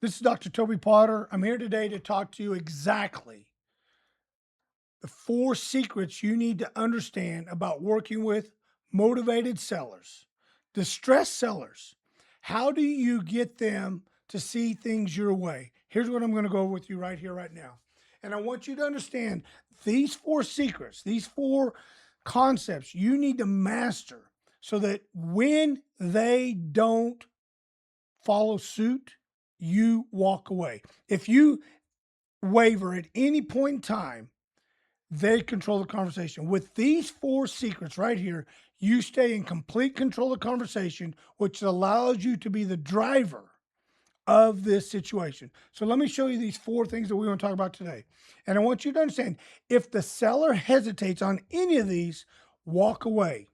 This is Dr. Toby Potter. I'm here today to talk to you exactly the 4 secrets you need to understand about working with motivated sellers, distressed sellers. How do you get them to see things your way? Here's what I'm going to go with you right here, right now. And I want you to understand these 4 secrets, these 4 concepts you need to master so that when they don't follow suit, you walk away. If you waver at any point in time, they control the conversation. With these 4 secrets right here, you stay in complete control of the conversation, which allows you to be the driver of this situation. So let me show you these 4 things that we want to talk about today. And I want you to understand if the seller hesitates on any of these, walk away.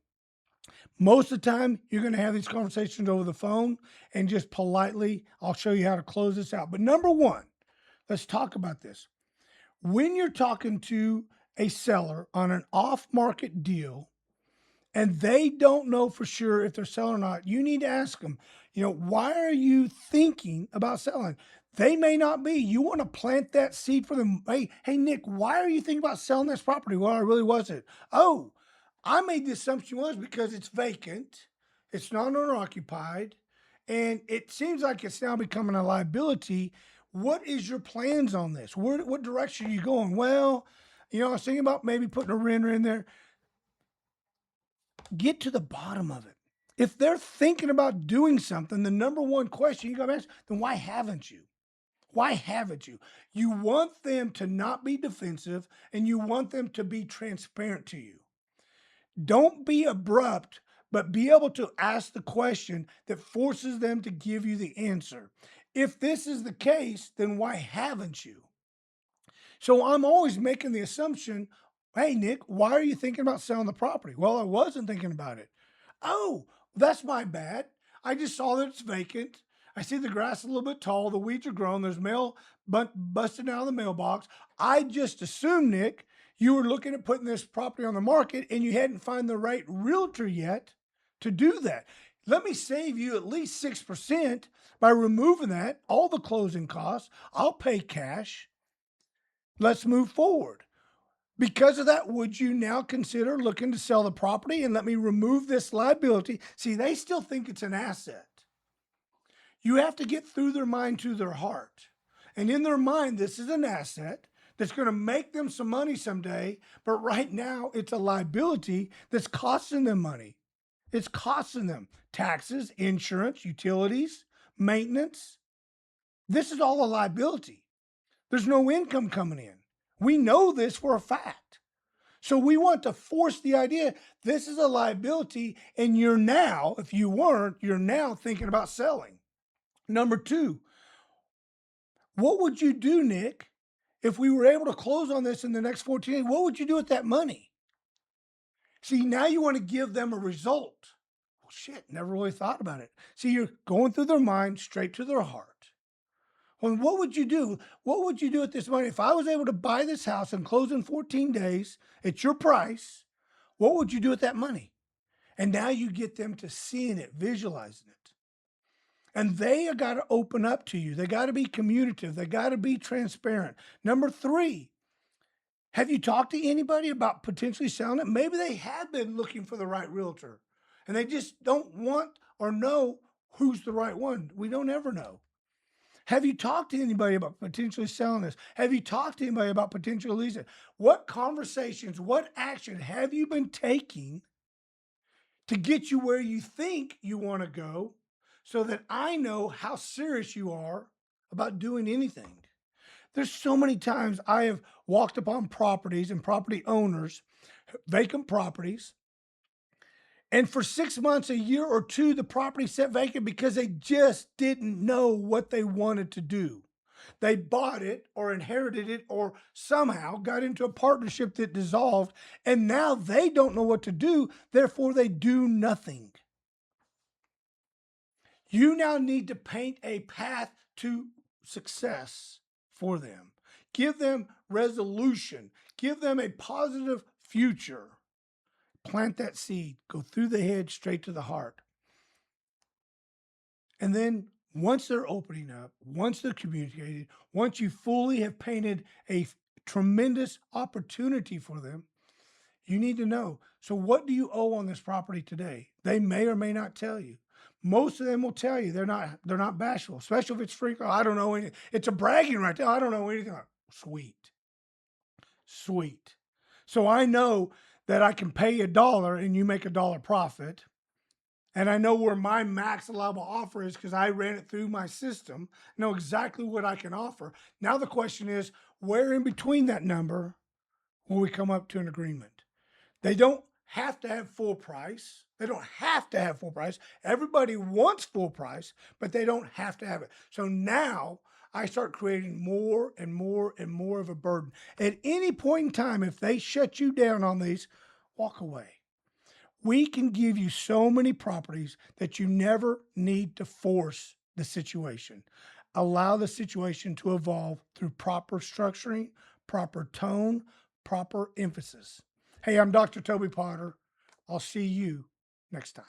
Most of the time, you're going to have these conversations over the phone and just politely, I'll show you how to close this out. But number one, let's talk about this. When you're talking to a seller on an off market deal and they don't know for sure if they're selling or not, you need to ask them, why are you thinking about selling? They may not be. You want to plant that seed for them. Hey, Nick, why are you thinking about selling this property? Well, I really wasn't. Oh, I made the assumption was because it's vacant, it's not owner occupied, and it seems like it's now becoming a liability. What is your plans on this? What direction are you going? Well, I was thinking about maybe putting a renter in there. Get to the bottom of it. If they're thinking about doing something, the number one question you got to ask, then why haven't you? Why haven't you? You want them to not be defensive and you want them to be transparent to you. Don't be abrupt, but be able to ask the question that forces them to give you the answer. If this is the case, then why haven't you? So I'm always making the assumption, hey, Nick, why are you thinking about selling the property? Well, I wasn't thinking about it. Oh, that's my bad. I just saw that it's vacant. I see the grass is a little bit tall. The weeds are grown. There's mail busted out of the mailbox. I just assumed, Nick, you were looking at putting this property on the market and you hadn't found the right realtor yet to do that. Let me save you at least 6% by removing that, all the closing costs. I'll pay cash. Let's move forward. Because of that, would you now consider looking to sell the property and let me remove this liability? See, they still think it's an asset. You have to get through their mind to their heart. And in their mind, this is an asset that's going to make them some money someday. But right now, it's a liability that's costing them money. It's costing them taxes, insurance, utilities, maintenance. This is all a liability. There's no income coming in. We know this for a fact. So we want to force the idea this is a liability, and you're now, if you weren't, you're now thinking about selling. Number two, what would you do, Nick, if we were able to close on this in the next 14 days? What would you do with that money? See, now you want to give them a result. Well, shit, never really thought about it. See, you're going through their mind straight to their heart. Well, what would you do? What would you do with this money? If I was able to buy this house and close in 14 days at your price, what would you do with that money? And now you get them to seeing it, visualizing it. And they got to open up to you. They got to be communicative. They got to be transparent. Number three, have you talked to anybody about potentially selling it? Maybe they have been looking for the right realtor and they just don't want or know who's the right one. We don't ever know. Have you talked to anybody about potentially selling this? Have you talked to anybody about potentially leasing? What conversations, what action have you been taking to get you where you think you want to go so that I know how serious you are about doing anything? There's so many times I have walked upon properties and property owners, vacant properties, and for 6 months, a year or two, the property sat vacant because they just didn't know what they wanted to do. They bought it or inherited it or somehow got into a partnership that dissolved, and now they don't know what to do. Therefore, they do nothing. You now need to paint a path to success for them. Give them resolution. Give them a positive future. Plant that seed. Go through the head straight to the heart. And then Once they're opening up, once they're communicating, once you fully have painted a tremendous opportunity for them, you need to know. So, what do you owe on this property today? They may or may not tell you. Most of them will tell you they're not bashful, especially if it's free. "Oh, I don't know anything." It's a bragging right there. I don't know anything. Sweet, sweet. So I know that I can pay $1 and you make $1 profit. And I know where my max allowable offer is because I ran it through my system, know exactly what I can offer. Now the question is, where in between that number will we come up to an agreement? They don't have to have full price. They don't have to have full price. Everybody wants full price, but they don't have to have it. So now I start creating more and more and more of a burden. At any point in time, if they shut you down on these, walk away. We can give you so many properties that you never need to force the situation. Allow the situation to evolve through proper structuring, proper tone, proper emphasis. Hey, I'm Dr. Toby Potter. I'll see you next time.